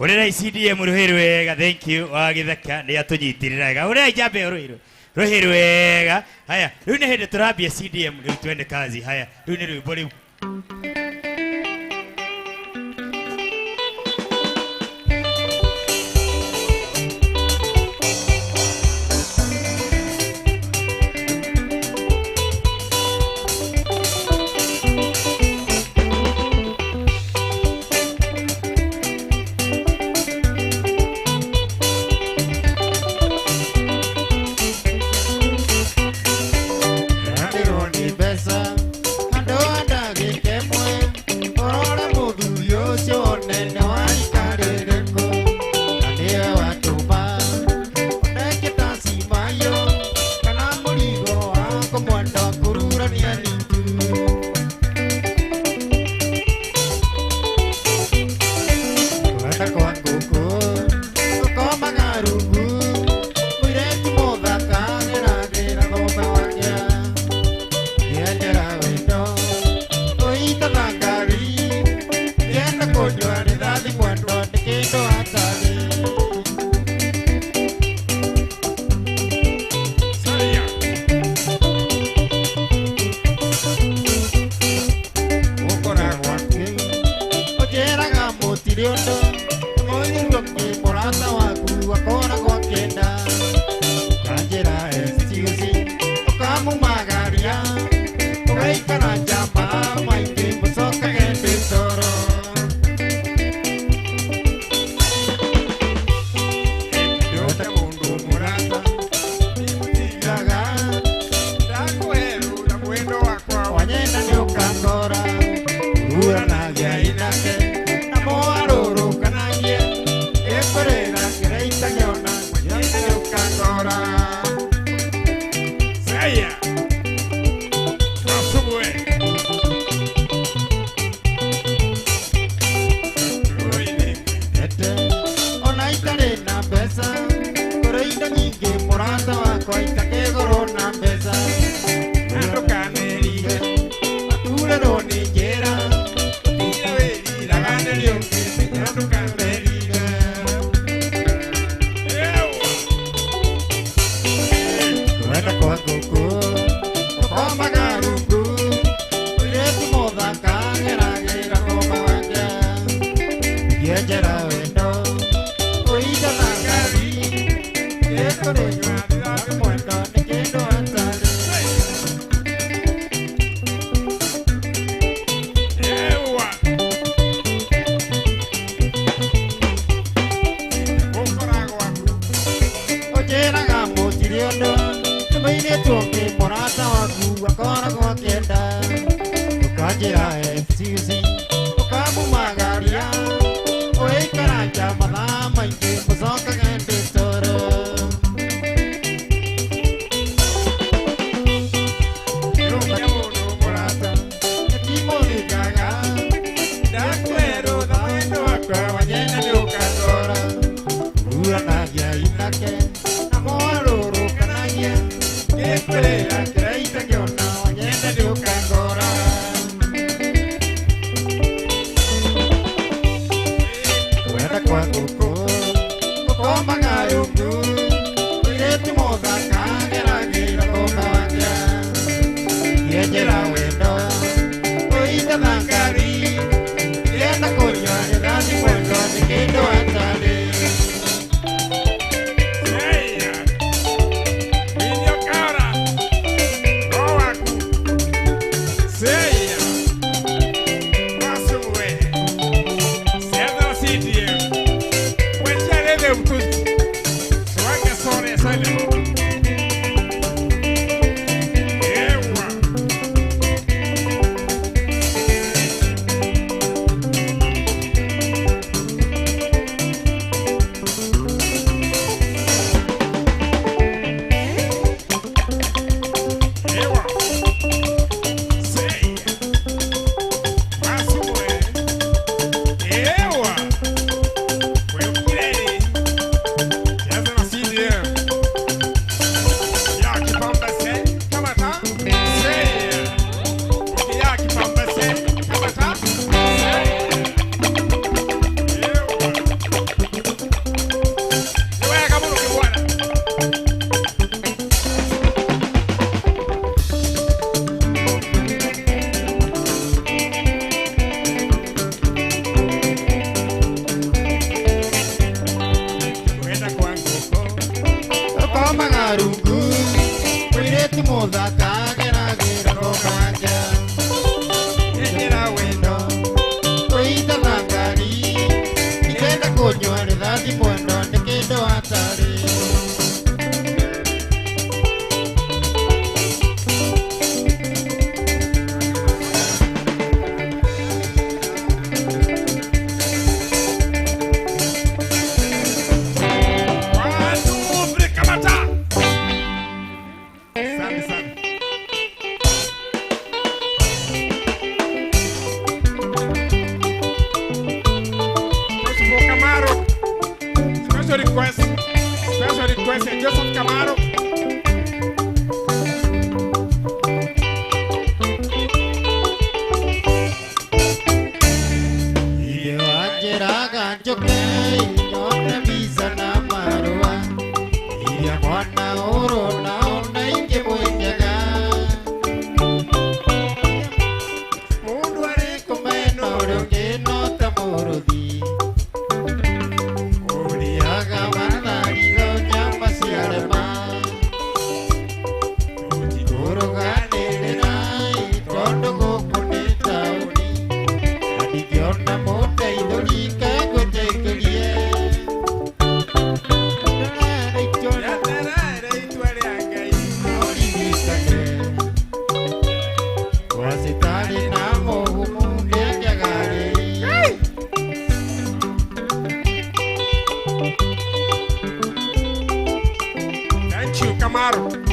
Urera CDM ruhirwega, thank you. Wagithaka ni atunyitiriraga. Urera jambe ruhirwega. Haya, riu ni hindi turambia CDM riu twende kazi. Haya, riu ni rwimbo riu. Asante sana. Joseph Camaro. Special request. Special request. Joseph Camaro. Thank you, Camaro.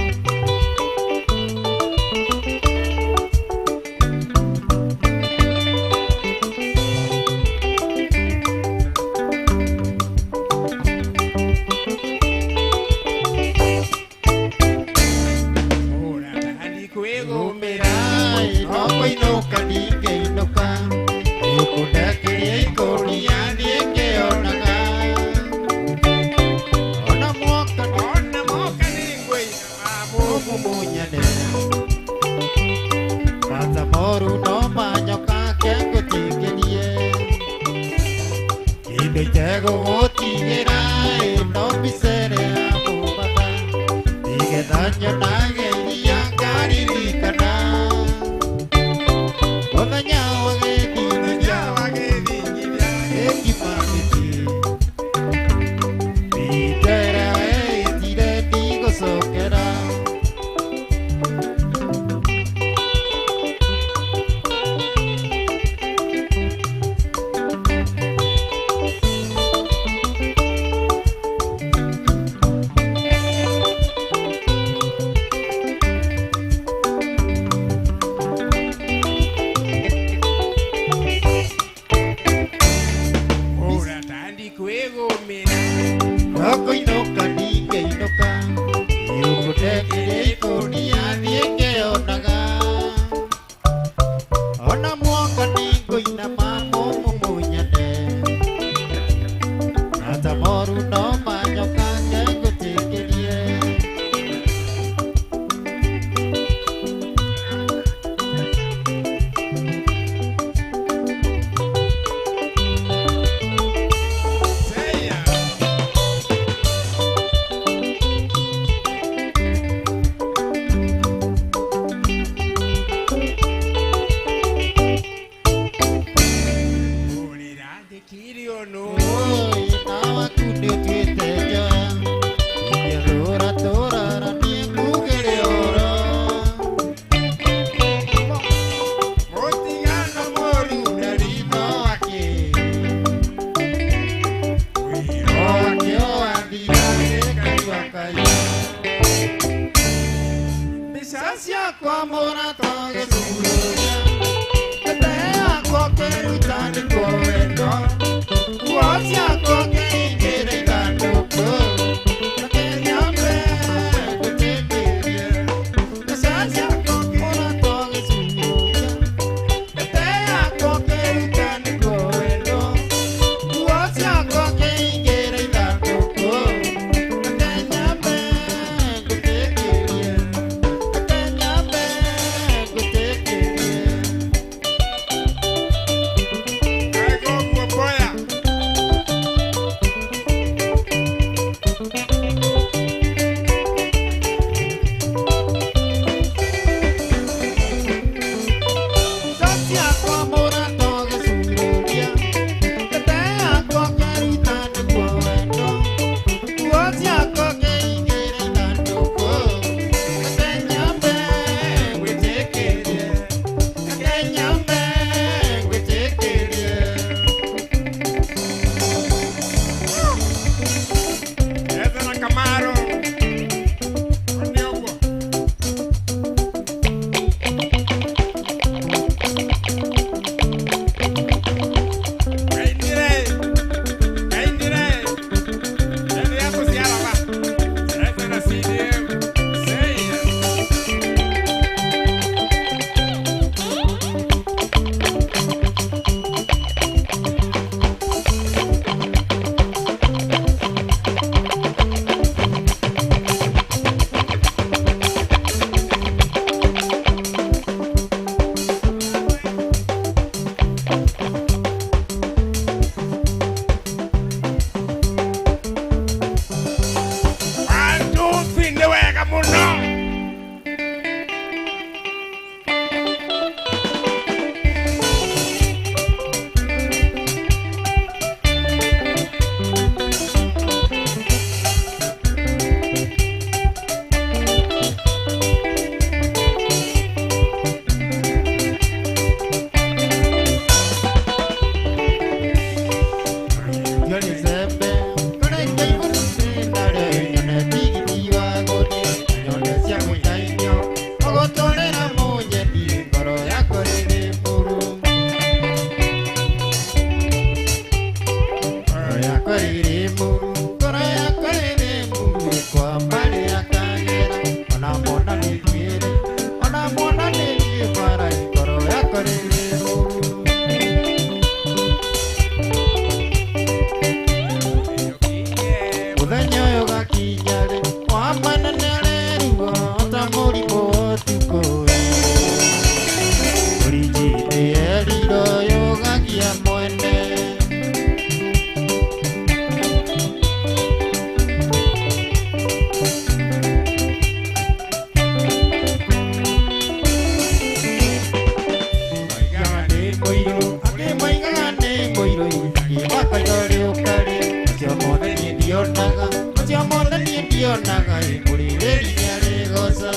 onaga imurireria rigosa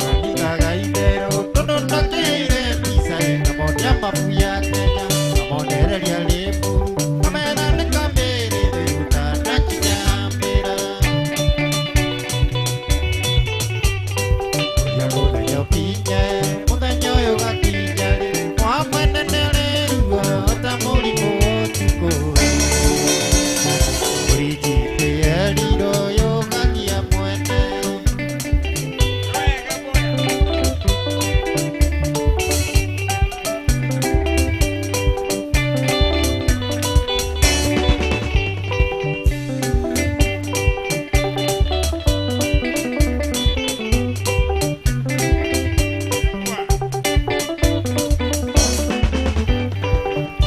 Manigaga idero tono nakire pisa Namonia mafuya Kenya Namonereria limu Kamera ne kamere Uta nachinyambira Ya mudanyo pinye Mudanyo yoga kinyare Mwamwenenere Ruwa Ota murimu otuko Urijite eliro yoga kia mwene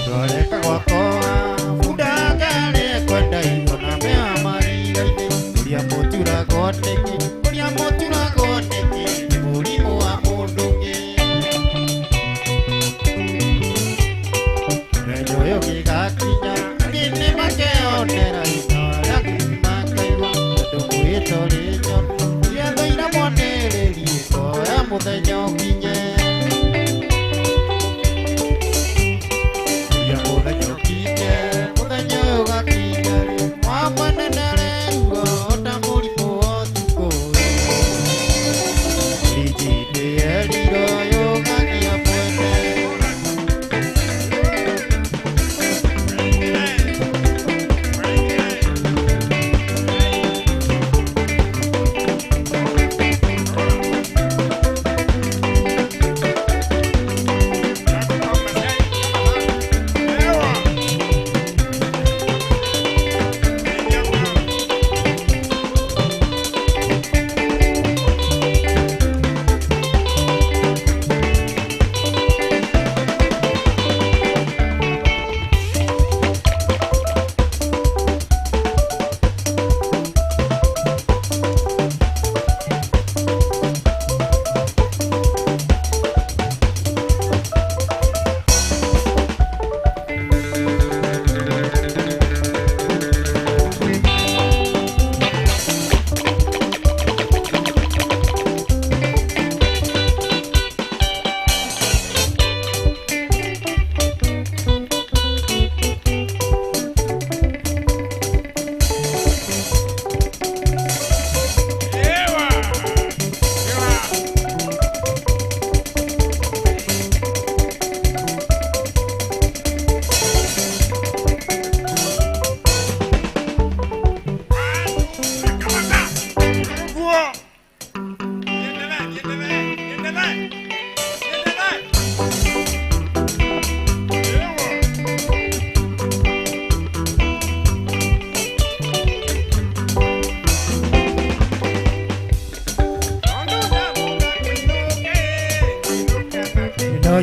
Doreka wakoa Fundagale kwenda iona mea marigaine Uria motura godeke Uria motura godeke Murimo wa mundunge Renyoyo gigakinya Gine makeonera Inora kimakaiwa Ndukwito rinyono Uria ndoira mwanereri Koya muthenya kinye Ya mudanyo kinye Mudanyo yoga kinyare Mwamwenenere Ruwa Ota murimu otuko Urijite eliro yoga kia mwene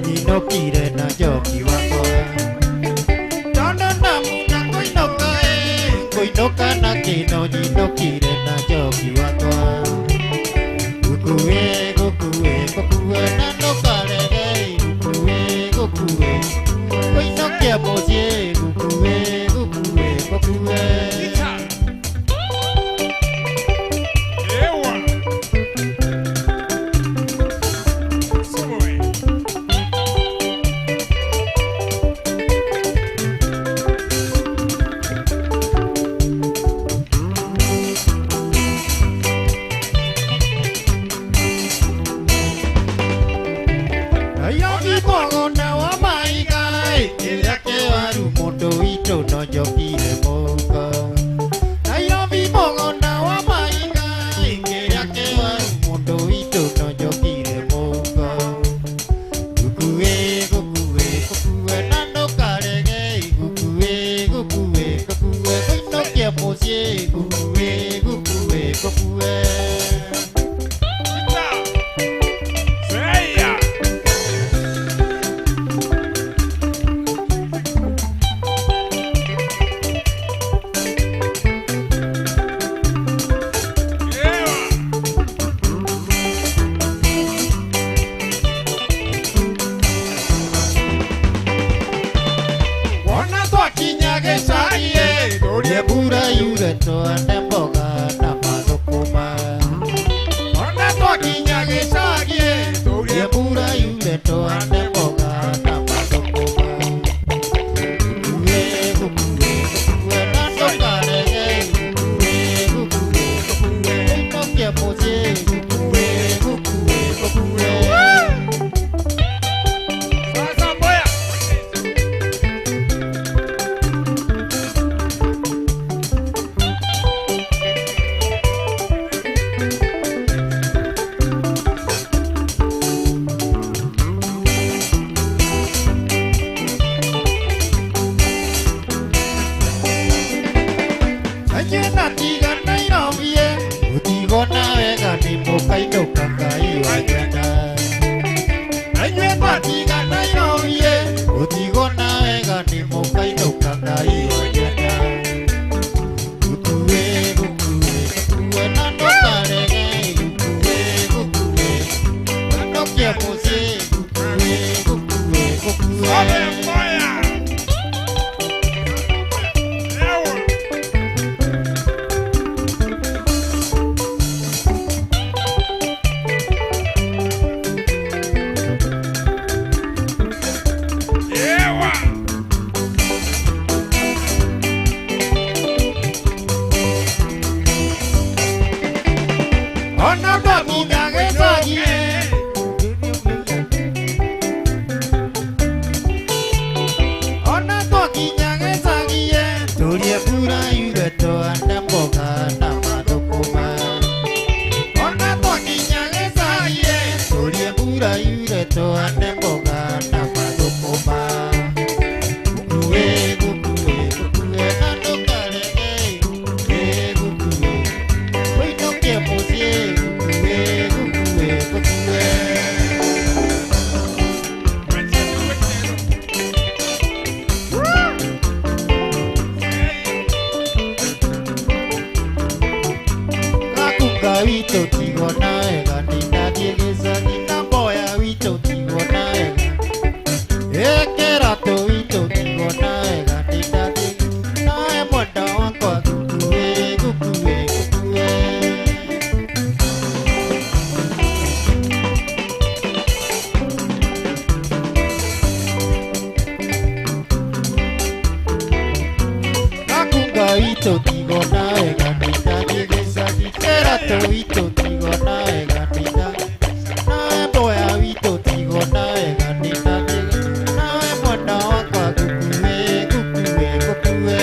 Nyinokire na joki wakwa Tondo na muna kuinoka Kuinoka na kino nyinokire na joki wakwa Gukue, gukue, gukue na nokarege Gukue, gukue Kuinokia mozie Gukue, gukue, gukue tuone mboga na mathukuma. Ona twakinya gĩcagi Turie mbura yure tuone mboga na mathukuma. Gũkue, gũkue, gũkue na ndũkarege. Gũkue, gũkue, gũkue, ũinũkie mũciĩ. Gũkue, gũkue, gũkue. Sasa mboya Anyena tiga Nairobi utigona wega ni mũkainũka Ngai wanyenda. Anyena tiga Nairobi utigona wega ni mũkainũka Ngai wanyenda. Gũkue, gũkue, gũkue na ndũkarege. Gũkue, gũkue, ũinũkie mũciĩ. Gũkue, gũkue, gũkue. Ole mboya Ewa Ewa Ona twakinya gĩcagi Ona twakinya gĩcagi turie mbura yure tuone mboga na mathukuma. Ona twakinya gĩcagi turie mbura yure tuone mboga na mathukuma. Gũkue, gũkue, gũkue na ndũkarege. Gũkue, gũkue, ũinũkie mũciĩ. Gũkue, gũkue, gũkue. Gakunga witũ tigona wega nĩndathiĩ gĩcagi na mboya witũ tigona wega. Kĩratũ witũ tigona wega nĩndathiĩ nawe mwenda wakwa. Gũkue, gũkue, gũkue. Gakunga witũ tigona wega nĩndathiĩ gĩcagi. Kĩratũ witũ tigona wega nĩndathiĩ nawe mboya witũ tigona wega nĩndathiĩ nawe mwenda wakwa. Gũkue, gũkue, gũkue.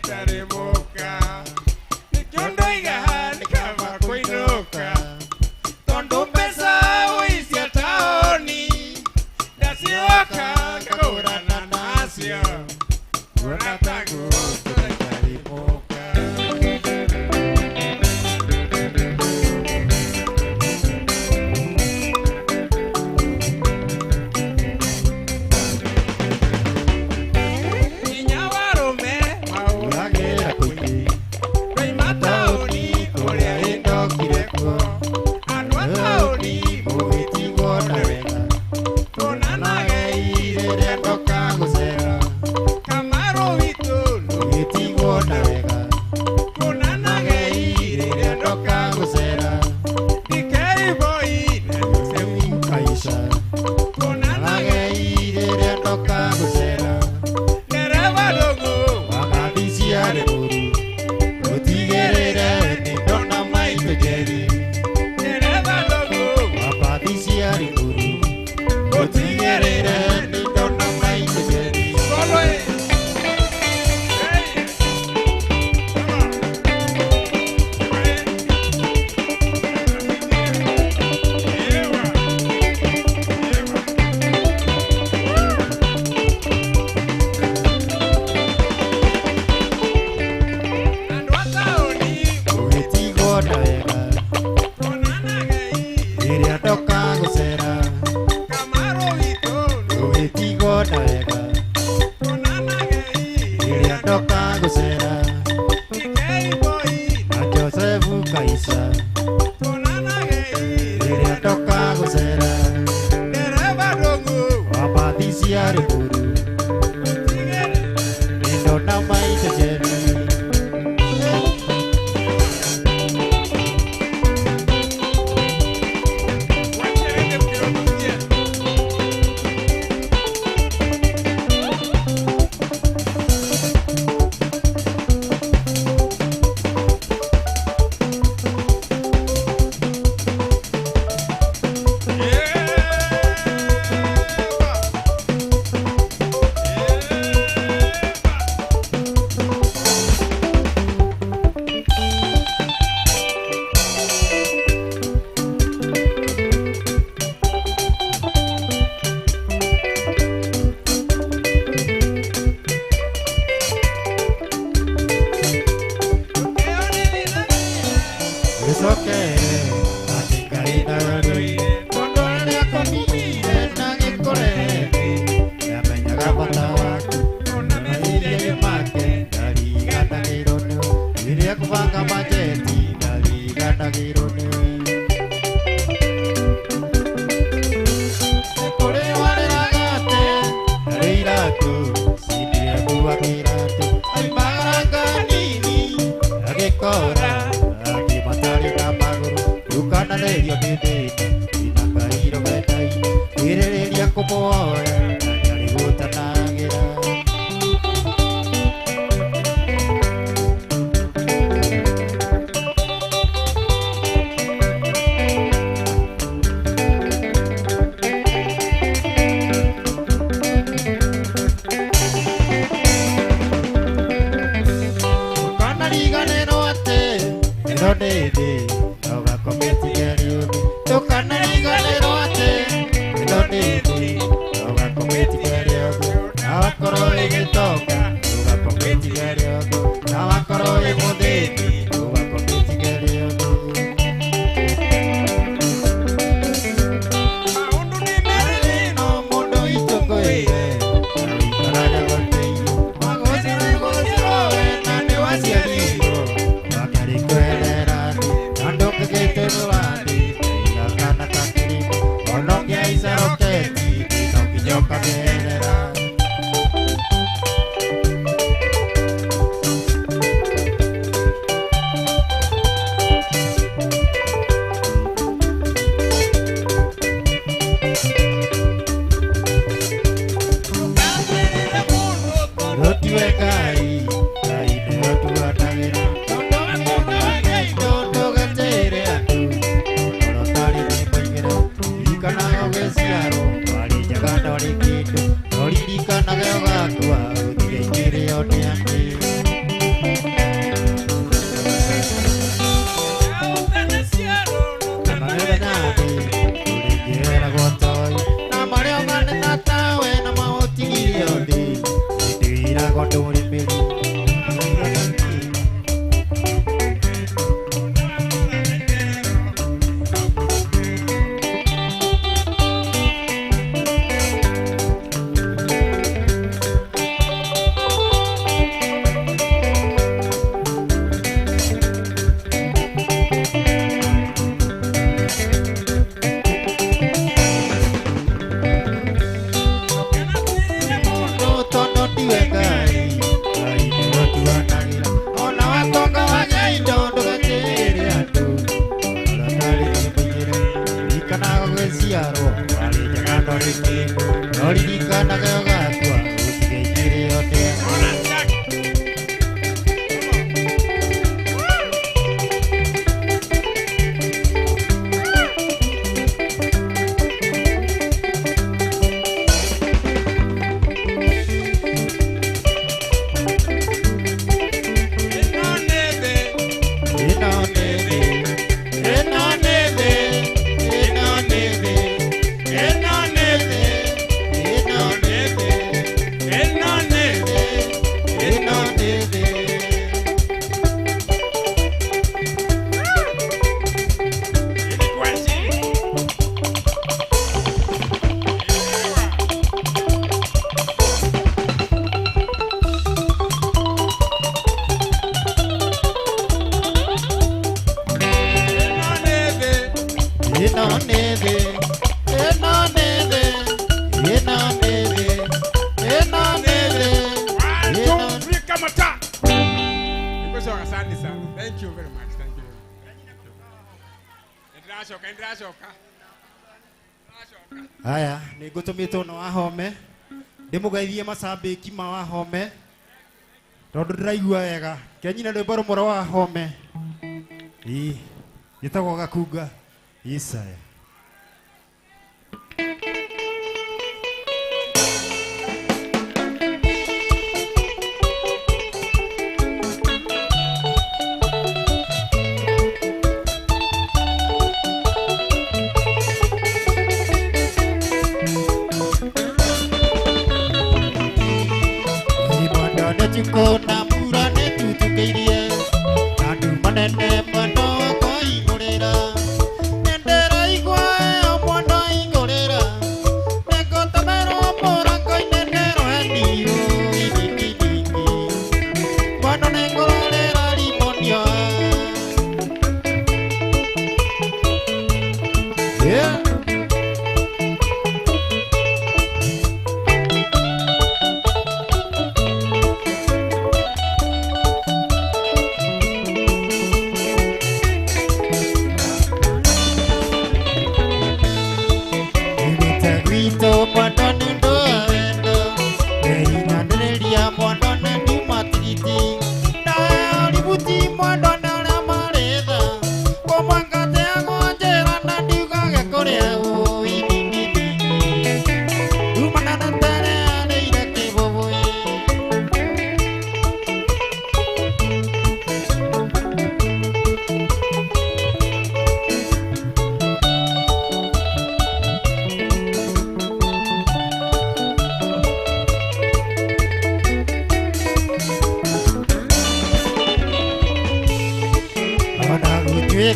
gĩtarĩmũka nĩkĩo ndoigaga nĩ kaba kũinũka tondũ mbeca ũicia taũni ndacioka ngagũrana nacio kuona taguo gĩtarĩmũka. Njĩtagwo ndũrĩmĩri. Thank you very much. Thank you. Aya, nĩ ngũtũmĩtwo na Wahome. Ndĩmũgeithie macambĩki ma Wahome. Tondũ ndĩraigua wega. Kenyina rwĩmbo rũmwe rwa Wahome. Gĩtagwo Gakunga. Isaya. Kona mura ne tutukeirie Nandu manene mano koi ngorera Nendera igwa o mwana ingorera Neko tamero mora koi nendero hendiyo Idikidiki Mano nengorera limonio Yeah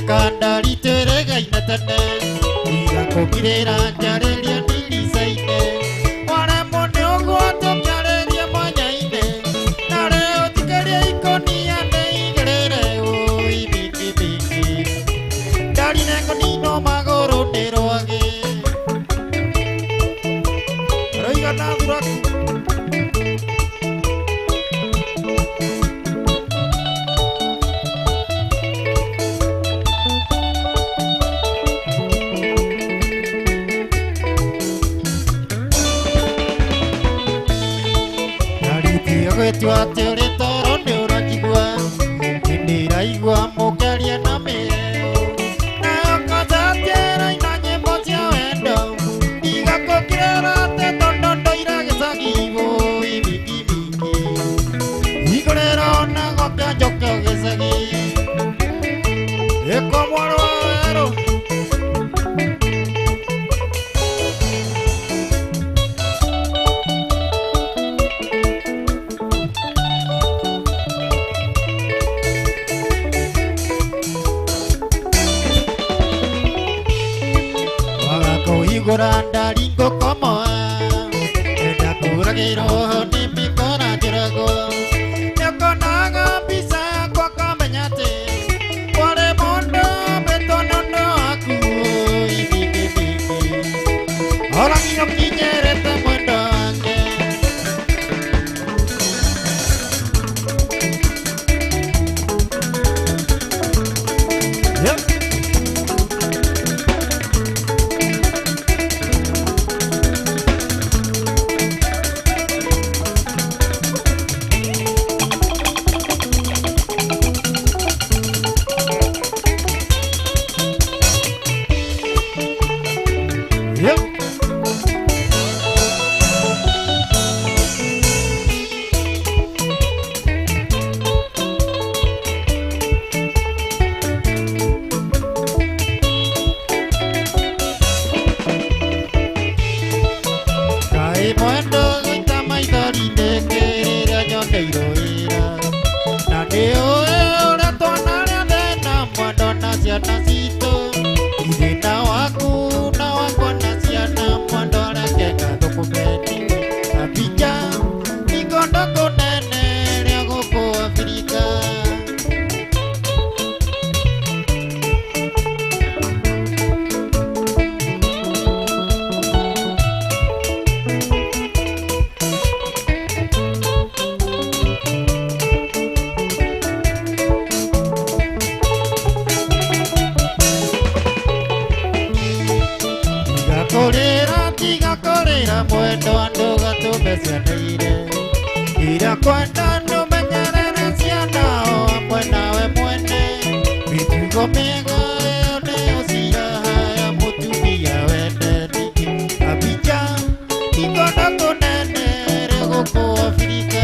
Kandari terega inatane Ira kokirera njareria ndirisaine Ware mone ogwato njareria manyaine Nare otikeria ikonia neigerere Ui biki biki Ndari nengo nino magoro neroage Roiga na duraku Tua teore toro neura kigua Indira igua mokaria na meo Na yokaza tera ina nyembo cia wendo Iga kokirera te tondondo iragesagivo Ibiki biki Igorera na goka joka gesagi Eko mwaro wero Kuranda ringo como enda kuragiro ni mikora jirago Nyokonaga bisa kwa kamenyate Wale mondo betonondo aku Ibibibibib Orang inok kinyerete mwendo ange Yep. Mwendo andoga tumesianaire Ira kwenda numenyerere ciana o amwe nawe mwene Mitugo mĩega ĩyo nĩyo ciraha ya mũtumia wendete Abidjan ikondo kũnene rĩ gũkũ Afrika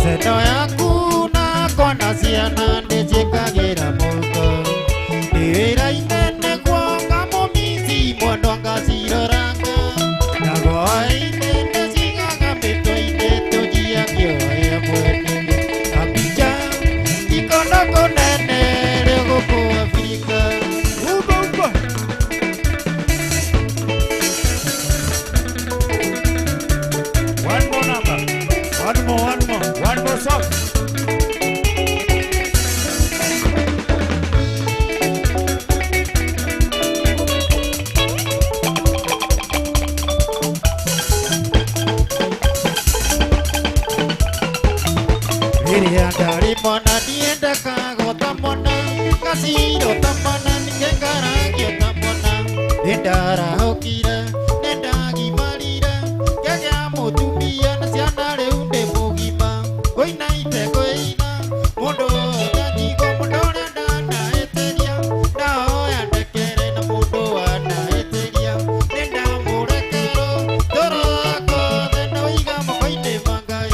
Sendo yaku na kona ciana ndĩnjĩkagĩra mũhuko Ndĩwĩra inene kuonga mũmici mwendo ngaciroranga Na hwaĩ-inĩ ndĩcigaga mĩtwe-inĩ tũnjiagio mwene Abidjan ikondo kũnene rĩ gũkũ Afrika One more number. One more song. Iria dari mona nienda kagota mona Kasiro tamana nikekaragio tamona Ndara hokira Nendagi marira Kegea mutumia na ciana rĩu ndĩ mũgima Koina ite koina Mũndũ nyanjigo mũndũ ũrĩa ndanaĩtĩria Ndahoya ndekere na mũndũ wanaĩtĩria Nĩndamũrekero Toro akothe na ũiga moko-inĩ ma Ngai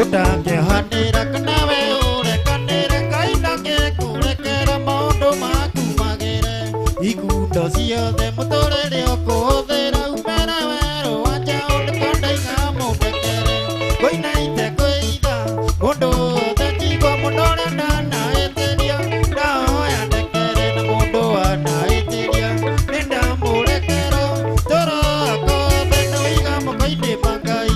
Ũtangĩhanĩra kana we ũrekanĩre Ngai ndangĩkũrekera maũndũ maku magĩre Ikundo ciothe mũtũrĩre ũkũhũthĩra umere werũ wa njaũ ndĩkandaiga mũndekere Koina ite kwĩitha mũndũ wothe njigua mũndũ ũrĩa ndanaĩtĩria Ndahoya ndekere na mũndũ wanaĩtĩria Nĩndamũrekero toro akothe na ũiga moko-inĩ ma Ngai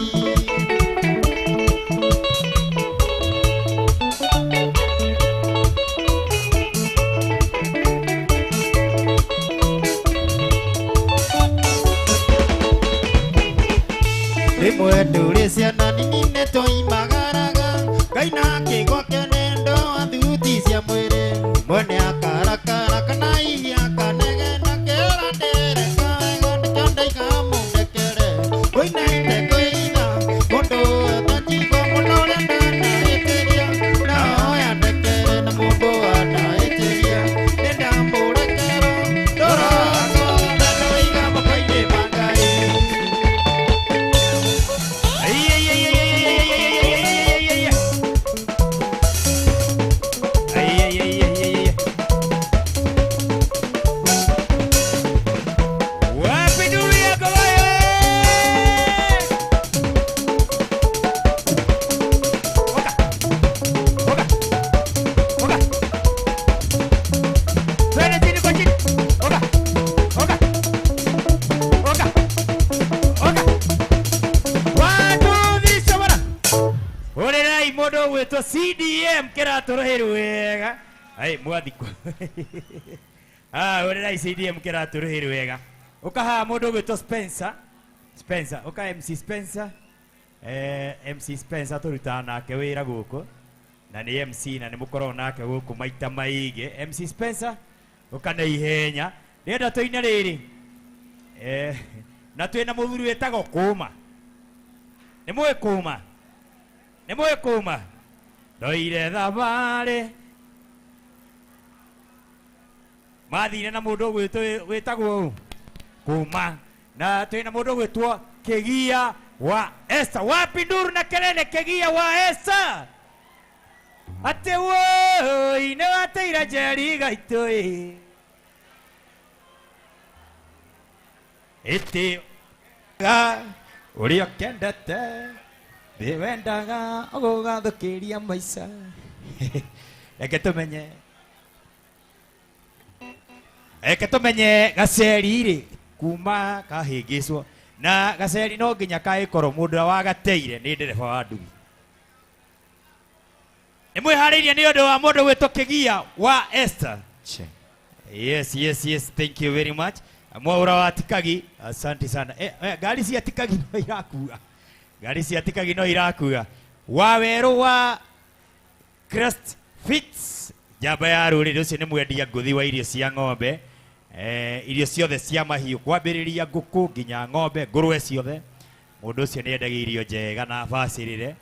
Rĩmwe ndũrĩ ciana nini tũimagaraga Ngai na kĩgwa kĩnendo thuti cia mwĩrĩ Mwene akarakara kana ihi akanegena kĩra ndĩre kaĩgo nĩkĩo ndaiga mũndekere Koina ite kwĩitha mũndũ wothe njigua mũndũ ũrĩa ndanaĩtĩria Ndahoya ndekere na mũndũ wanaĩtĩria gwetwo CDM kiratũrũhĩrwega ai mwathiko ũrĩrai CDM kiratũrũhĩrwega ũkaha mũndũ gwetwo Spencer ũka MC Spencer MC Spencer tũrutaga nake wĩra gũkũ na nĩ MC na nĩ mũkoragwo nake gũkũ maita maingĩ MC Spencer ũka na ihenya nĩenda tũine rĩrĩ na twĩna mũthuri wĩtagwo Kũma nĩ mũĩ Kũma ndoire thabarĩ mathire na mũndũ wĩtagwo Kũma na twĩna mũndũ gwĩtwo Kĩgia wa Esther wapi nduru na kelele Kĩgia wa Esther ate woi ne wateira jeri gaito ete ga uria kendete biwendaga ogogathukiria maica eke tumenye gaceri ri kuma kahingicwo na gaceri no nginya kaikoro mundu wa gateire ni ndereba wa ndugi nimwihariirie ni undu wa mundu gwitwo Kĩgia wa Esther yes thank you very much mwaura wa Tikagi asante sana gari cia Tikagi no irakua wa weru wa Crest Fits jamba ya rũrĩrĩ ũcio nĩ mwendia ngũthi wa irio cia ng'ombe irio ciothe cia mahiũ kwambĩrĩria ngũkũ nginya ng'ombe ngũrwe ciothe mũndũ ũcio nĩ endagia irio njega na bacĩrĩre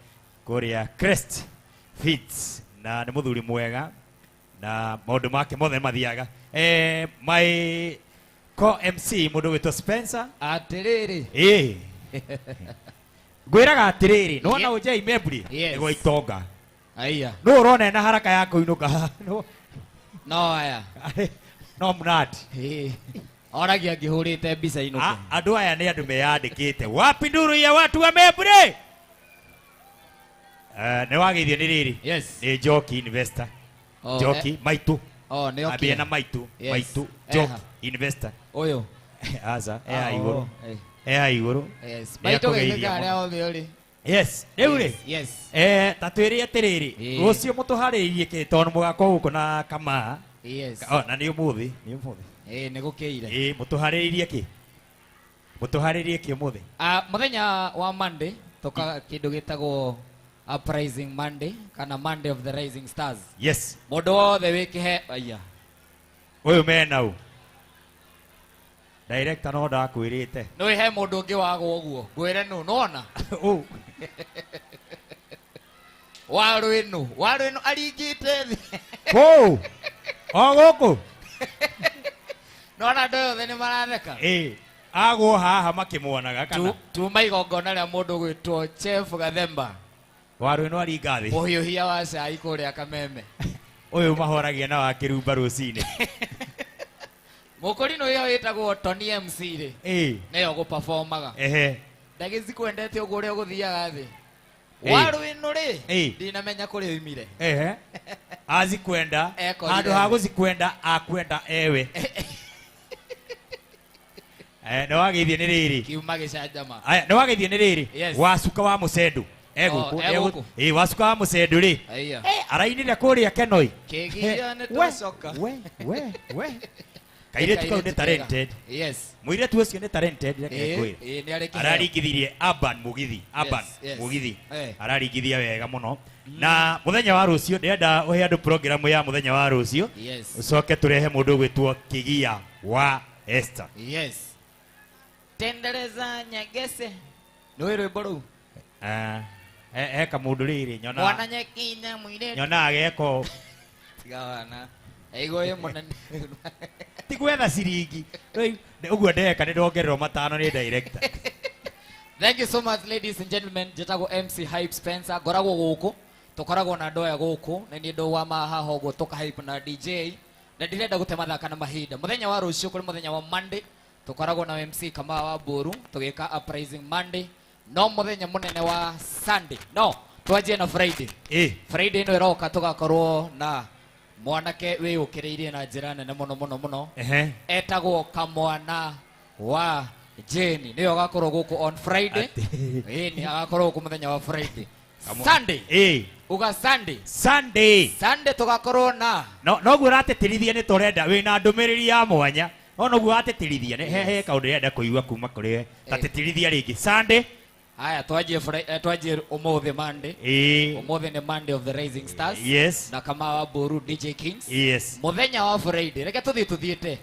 kũrĩa Crest Fits na nĩ mũthuri mwega na maũndũ make mothe mathiaga my co-MC mũndũ gwĩtwo Spencer atĩrĩrĩ ngwĩraga atĩrĩrĩ nĩwona ũnjei membri nĩgwa itonga aya no ũrona na haraka ya kũinũka no aya no mnati oragia ngĩhũrĩte mbica inũke andũ aya nĩ andũ meyandĩkĩte wapi nduru ya watu wa membri nĩ wageithio nĩ rĩrĩ nĩ Njoki investor Njoki Maitu ambia na Maitu Njoki investor ũyũ aza igũrũ Maitu gĩthĩka arĩa othe ũrĩ yes rĩu rĩ tatwĩre atĩrĩrĩ rũciũ mũtũharĩirie kĩ tondũ mũgakorwo gũkũ na Kamaa na nĩ ũmũthĩ nĩ gũkĩire mũtũharĩirie kĩ ũmũthĩ mũthenya wa Monday toka kĩndũ gĩtagwo Uprising Monday kana Monday of the Rising Stars yes mũndũ wothe wĩkĩhe aya ũyũ menau director no ndakwĩrĩte no he mũndũ ũngĩ wagwo ũguo ngwĩre nũ nona warũĩno aringĩte thĩ o gũkũ nona andũ yothe nĩ maratheka agwo haha makĩmwonaga kana tuma igongona rĩa mũndũ gwĩtwo Chef Gathemba warũĩno aringa thĩ mũhiũhia wa cai kũrĩa Kameme ũyũ mahoragia na wa kĩrumba rũcinĩ mũkũri ũyũ wĩtagwo Tony MC rĩ nĩyo gũperformaga ndagĩci kwendete ũguo ũrĩa ũgũthiaga thĩ warũĩno rĩ ndinamenya kũrĩa oimire azikwenda handũ ha gũcikwenda akwenda ewe nĩ wageithio nĩ rĩrĩ kiuma gĩcanjama nĩ wageithio nĩ rĩrĩ wacuka wa mũcendu wacuka wa mũcendu rĩ arainire kũrĩa Kenoi Kĩgia nĩ twacoka kairĩtu kau nĩ talented mũirĩtu ũcio nĩ talented araringithirie Urban Mugithi araringithia wega mũno na mũthenya wa rũciũ ndĩrenda ũhe andũ program ya mũthenya wa rũciũ ũcoke tũrehe mũndũ gwĩtwo Kĩgia wa Esther tendereza nyegese nĩ rwĩmbo rũu eka mũndũ rĩrĩ mwana nyekinya mũirĩtu nyona ageko tigawana Ego munene ti gwetha ciringi ũguo ndeka nĩ ndongererwo matano nĩ director Thank you so much ladies and gentlemen njĩtagwo MC Hype Spencer ngoragwo gũkũ tũkoragwo na ndoya gũkũ na nĩ ndũ wa mahaha ũguo tũka hype na DJ na ndirenda gũte mathaka na mahinda mũthenya wa rũciũ kũrĩ mũthenya wa Monday tũkoragwo na MC Kamaa wa Mburu tũgĩka Uprising Monday no mũthenya mũnene wa Sunday no twanjie na Friday Friday ĩno ĩroka tũgakorwo na mwanake wĩyũkĩrĩirie na njĩra nene mũno etagwo Kamwana wa Jane nĩyo agakorwo gũkũ on Friday nĩ agakorwo gũkũ mũthenya wa Friday Sunday uga Sunday Sunday tugakorwo na no guratetirithia ni turenda wina ndumiriri ya mwanya no guratetirithia ni he kaundu renda kuigua kuma kuri tatetirithia ringi Sunday. Haya twaje umuthi Monday. Umuthi ni Monday of the Rising Stars. Yes. Na kama wa Boru DJ Kings. Yes. Muthenya wa Friday reke tuthiete.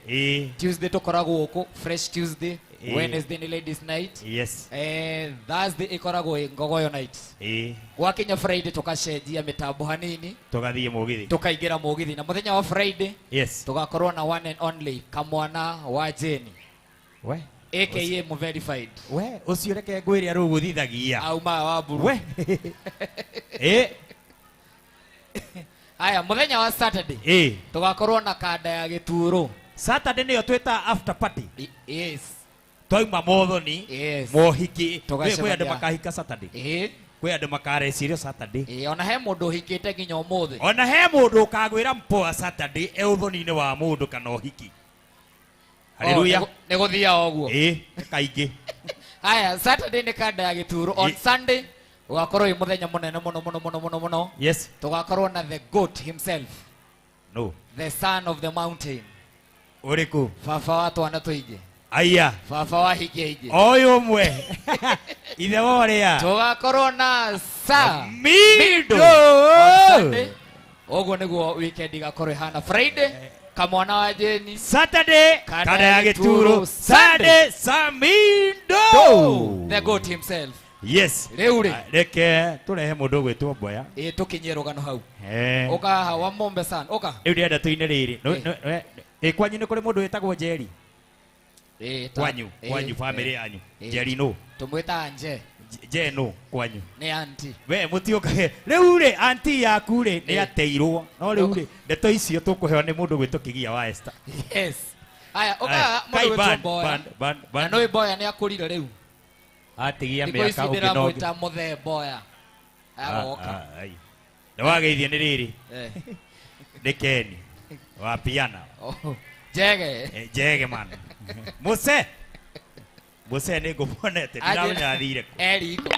Tuesday tukoragwo guku Fresh Tuesday. Wednesday ni Ladies Night. Yes. Thursday ikoragwo Ngogoyo Night. Gwakinya Friday tukacenjia mitambo hanini tugathie mugithi tukaingira mugithi na muthenya wa Friday. Yes. Tugakorwo na one and only Kamwana wa Jeni. We AKA mu verified. We ucio reke ngwire aru guthithagia auma wa Buru. We Aya muthenya wa Saturday tugakorwo na kanda ya Gituro. Saturday niyo tweta after party. Yes. Toima mothoni mohiki kwe andu makahika Saturday. Kwe andu makarecirio Saturday. Ona he mundu hikite nginya umuthi. Ona he mundu ukagwira mpoa Saturday uthoni-ini wa mundu kana uhiki. Hallelujah. Negothia oguo. Kaingi. Haya Saturday ni kanda ya Gituro. On Sunday ugakorwo i muthenya munene muno. Yes. Tugakorwo na the goat himself. No. The son of the mountain. Uriku. Fafa watu anatuige. Aya. Fafa wa hige. Oyo mwe. Ithe woria. Tugakorwo na Mido. Sunday. Oguo niguo weekend igakorwo hana Friday. Kamwana wa Jeni. Saturday kanda ya Gituro. Sunday Samindo. The goat himself. Yes. Reure. Reke turehe mundu gwitwo Mboya. Tukinye rugano hau. Oka hawa mombe sana. Oka. Riu ndenda tuine riri. Kwanyu ni kuri mundu witagwo Jerry. Kwanyu family yanyu. Jerry no. Tumwita Anje. Je no kwanyu. Ni auntie. We mutioka. Riu ri auntie yaku ri ni ateirwo. No riu ri ndeto icio tukuheo ni mundu gwitwo Kigia wa Esther. Yes. Aya oka mundu gwitwo Mboya. No Mboya ni akurire riu. Atigia miaka ungi no. Gwita muthe Mboya. Agoka. Ni wageithie ni riri. Ni Keni wa piana. Jege man. Muse ni ngumuonete ndiramenya athire ku. Eriko.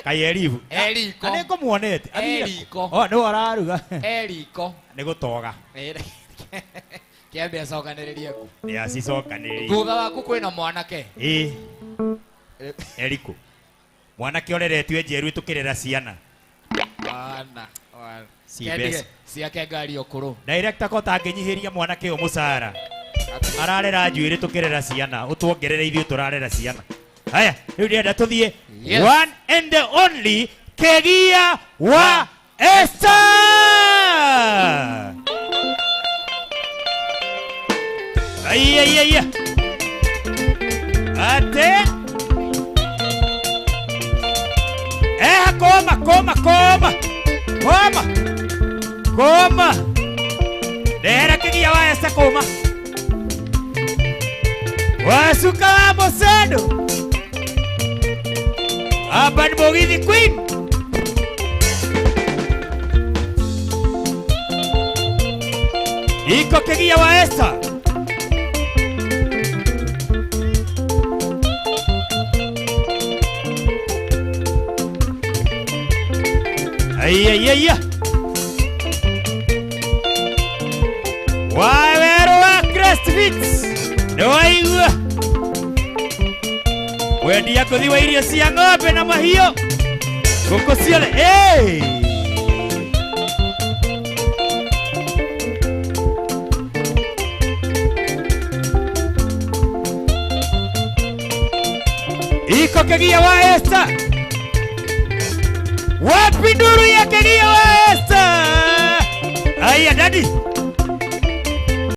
Kai Erivu. Eriko. Ani ngumuonete Eriko. Ni wararuga. Eriko. Ni gutoga. Kiambia cokaniriria ku. Ni acicokaniriria. Thutha waku kwina mwanake. Eriko. Mwanake oreretwe njeru tukirera ciana. Bana. Ciake ngari okuru. Director ko tanginyihiria mwanake o mucara. Ararera njuire tukirera ciana utwongerere ithuĩ turarera ciana. Haya riu ndenda tuthie one and the only Kigia wa Esther. Aya ate koma ndera Kigia wa Esther koma wasuka wa Mosendo Urban Mugithi Queen. Iko Kigia wa Esther. Aya Waweru wa Crest Fits. Ndoigua wendia kuthi wa irio cia ng'ombe na mahio ngũkũ ciothe iko Kigia wa Esther. Wapi nduru ya Kigia wa Esther? Aya dadi